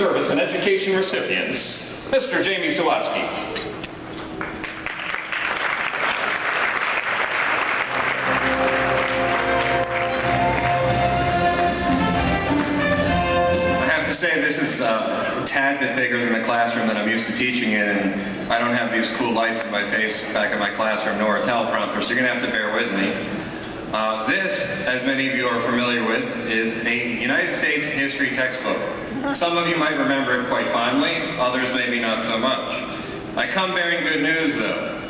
Service and Education recipients, Mr. Jamie Sawatzky. This is a tad bit bigger than the classroom that I'm used to teaching in, and I don't have these cool lights in my face back in my classroom, nor a teleprompter, so you're going to have to bear with me. This, as many of you are familiar with, is a United States history textbook. Some of you might remember it quite fondly, others maybe not so much. I come bearing good news, though.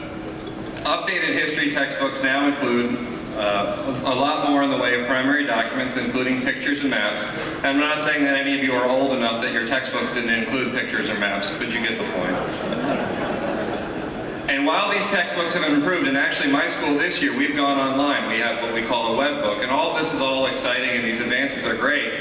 Updated history textbooks now include a lot more in the way of primary documents, including pictures and maps. I'm not saying that any of you are old enough that your textbooks didn't include pictures or maps, but you get the point. And while these textbooks have improved, and actually my school this year, we've gone online. We have what we call a web book, and all this is all exciting and these advances are great.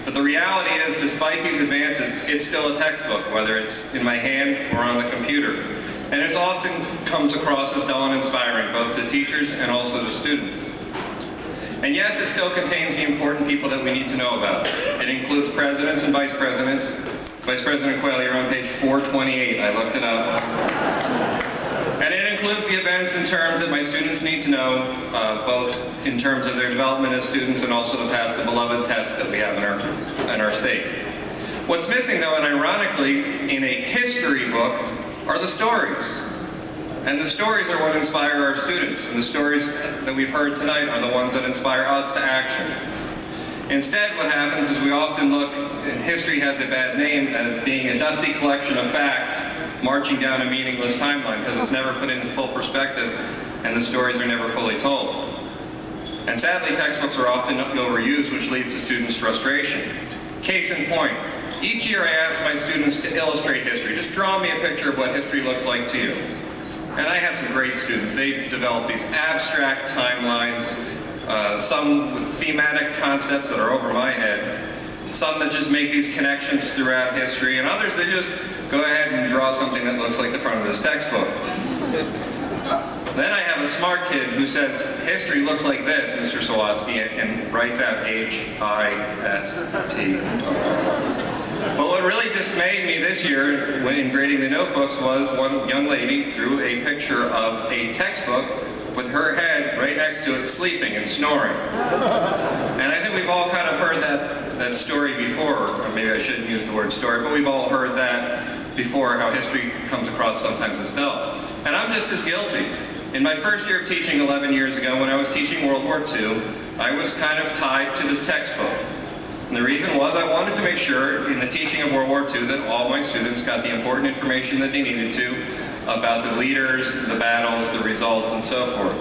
But the reality is, despite these advances, it's still a textbook, whether it's in my hand or on the computer. And it often comes across as dull and inspiring, both to teachers and also to students. And yes, it still contains the important people that we need to know about. It includes presidents and vice presidents. Vice President Quayle, you're on page 428. I looked it up. And it includes the events and terms that my students need to know, both in terms of their development as students and also to pass the beloved tests that we have in our state. What's missing, though, and ironically, in a history book, are the stories. And the stories are what inspire our students, and the stories that we've heard tonight are the ones that inspire us to action. Instead, what happens is we often look, and history has a bad name, as being a dusty collection of facts marching down a meaningless timeline, because it's never put into full perspective, and the stories are never fully told. And sadly, textbooks are often overused, which leads to students' frustration. Case in point, each year I ask my students to illustrate history. Just draw me a picture of what history looks like to you. And I have some great students. They develop these abstract timelines, some with thematic concepts that are over my head, some that just make these connections throughout history, and others that just go ahead and draw something that looks like the front of this textbook. Then I have a smart kid who says, history looks like this, Mr. Sawatzky, and writes out H-I-S-T. But what really dismayed me this year when grading the notebooks was one young lady drew a picture of a textbook with her head right next to it sleeping and snoring. And I think we've all kind of heard that story before, or maybe I shouldn't use the word story, but we've all heard that before, how history comes across sometimes as dull. And I'm just as guilty. In my first year of teaching 11 years ago, when I was teaching World War II, I was kind of tied to this textbook. And the reason was I wanted to make sure in the teaching of World War II that all my students got the important information that they needed to about the leaders, the battles, the results, and so forth.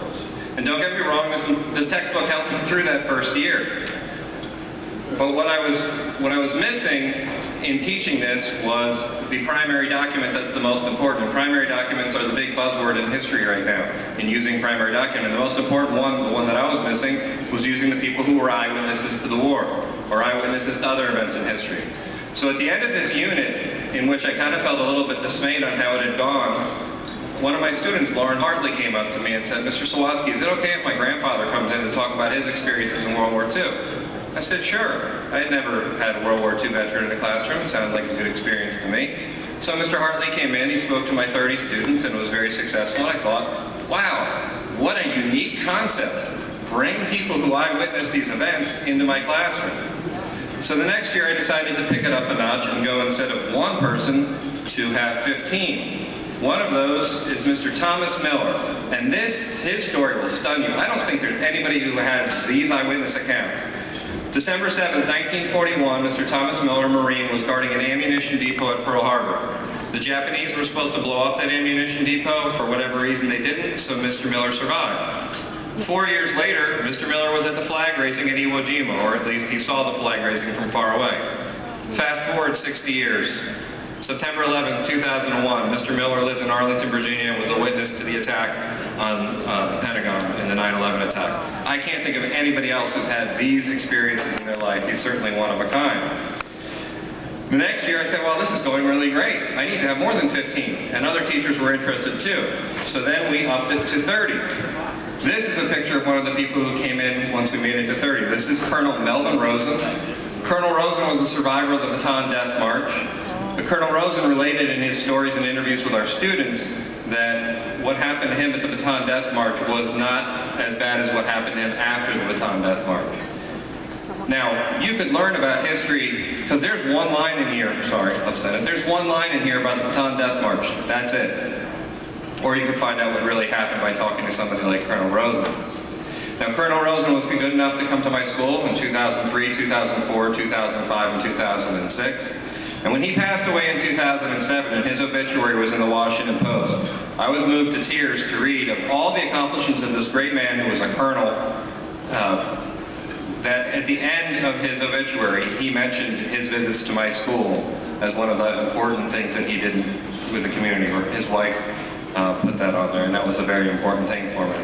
And don't get me wrong, this textbook helped me through that first year. But what I was missing in teaching this was the primary document that's the most important. And primary documents are the big buzzword in history right now, in using primary document. The most important one, the one that I was missing, was using the people who were eyewitnesses to the war, or eyewitnesses to other events in history. So at the end of this unit, in which I kind of felt a little bit dismayed on how it had gone, one of my students, Lauren Hartley, came up to me and said, Mr. Sawatzky, is it okay if my grandfather comes in to talk about his experiences in World War II? I said, sure. I had never had a World War II veteran in the classroom. It sounded like a good experience to me. So Mr. Hartley came in, he spoke to my 30 students and was very successful. And I thought, wow, what a unique concept. Bring people who eyewitnessed these events into my classroom. So the next year I decided to pick it up a notch and go, instead of one person, to have 15. One of those is Mr. Thomas Miller. And his story will stun you. I don't think there's anybody who has these eyewitness accounts. December 7th, 1941, Mr. Thomas Miller, Marine, was guarding an ammunition depot at Pearl Harbor. The Japanese were supposed to blow up that ammunition depot. For whatever reason they didn't, so Mr. Miller survived. 4 years later, Mr. Miller was at the flag raising at Iwo Jima, or at least he saw the flag raising from far away. Fast forward 60 years. September 11th, 2001, Mr. Miller lived in Arlington, Virginia, and was a witness to the attack on the Pentagon in the 9/11 attacks. I can't think of anybody else who's had these experiences in their life. He's certainly one of a kind. The next year I said, well, this is going really great. I need to have more than 15. And other teachers were interested too. So then we upped it to 30. This is a picture of one of the people who came in once we made it to 30. This is Colonel Melvin Rosen. Colonel Rosen was a survivor of the Bataan Death March. But Colonel Rosen related in his stories and interviews with our students that what happened to him at the Bataan Death March was not as bad as what happened to him after the Bataan Death March. Now, you could learn about history, because there's one line in here, sorry, upset. There's one line in here about the Bataan Death March. That's it. Or you could find out what really happened by talking to somebody like Colonel Rosen. Now, Colonel Rosen was good enough to come to my school in 2003, 2004, 2005, and 2006. And when he passed away in 2007, and his obituary was in the Washington Post, I was moved to tears to read of all the accomplishments of this great man who was a colonel, that at the end of his obituary, he mentioned his visits to my school as one of the important things that he did with the community, or his wife put that on there, and that was a very important thing for me.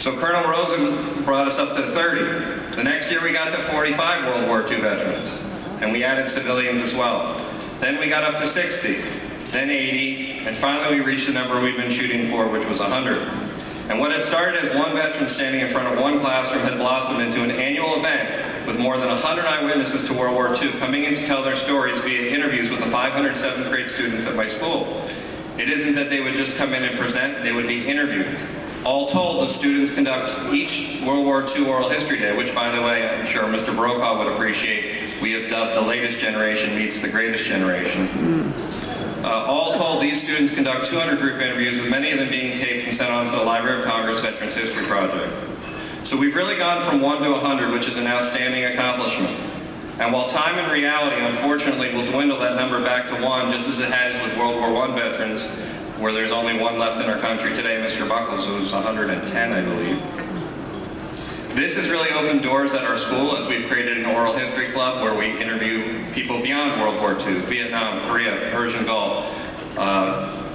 So Colonel Rosen brought us up to 30. The next year we got to 45 World War II veterans, and we added civilians as well. Then we got up to 60, then 80, and finally we reached the number we've been shooting for, which was 100. And what had started as one veteran standing in front of one classroom had blossomed into an annual event with more than 100 eyewitnesses to World War II coming in to tell their stories via interviews with the 500 7th grade students at my school. It isn't that they would just come in and present, they would be interviewed. All told, the students conduct each World War II Oral History Day, which, by the way, I'm sure Mr. Brokaw would appreciate. We have dubbed the latest generation meets the greatest generation. All told, these students conduct 200 group interviews, with many of them being taped and sent on to the Library of Congress Veterans History Project. So we've really gone from 1 to 100, which is an outstanding accomplishment. And while time and reality, unfortunately, will dwindle that number back to 1, just as it has with World War I veterans, where there's only one left in our country today, Mr. Buckles, who's 110, I believe. This has really opened doors at our school, as we've created an oral history club where we interview people beyond World War II, Vietnam, Korea, Persian Gulf,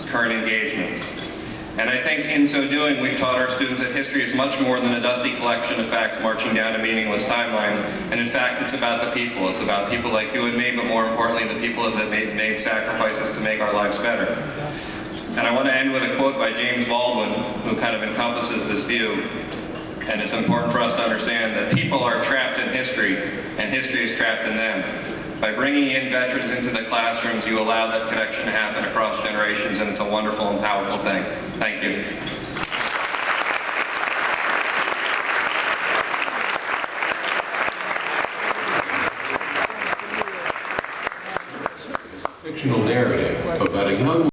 current engagements. And I think in so doing, we've taught our students that history is much more than a dusty collection of facts marching down a meaningless timeline. And in fact, it's about the people. It's about people like you and me, but more importantly, the people that made sacrifices to make our lives better. And I want to end with a quote by James Baldwin, who kind of encompasses this view. And it's important for us to understand that people are trapped in history, and history is trapped in them. By bringing in veterans into the classrooms, you allow that connection to happen across generations, and it's a wonderful and powerful thing. Thank you. Fictional narrative about a young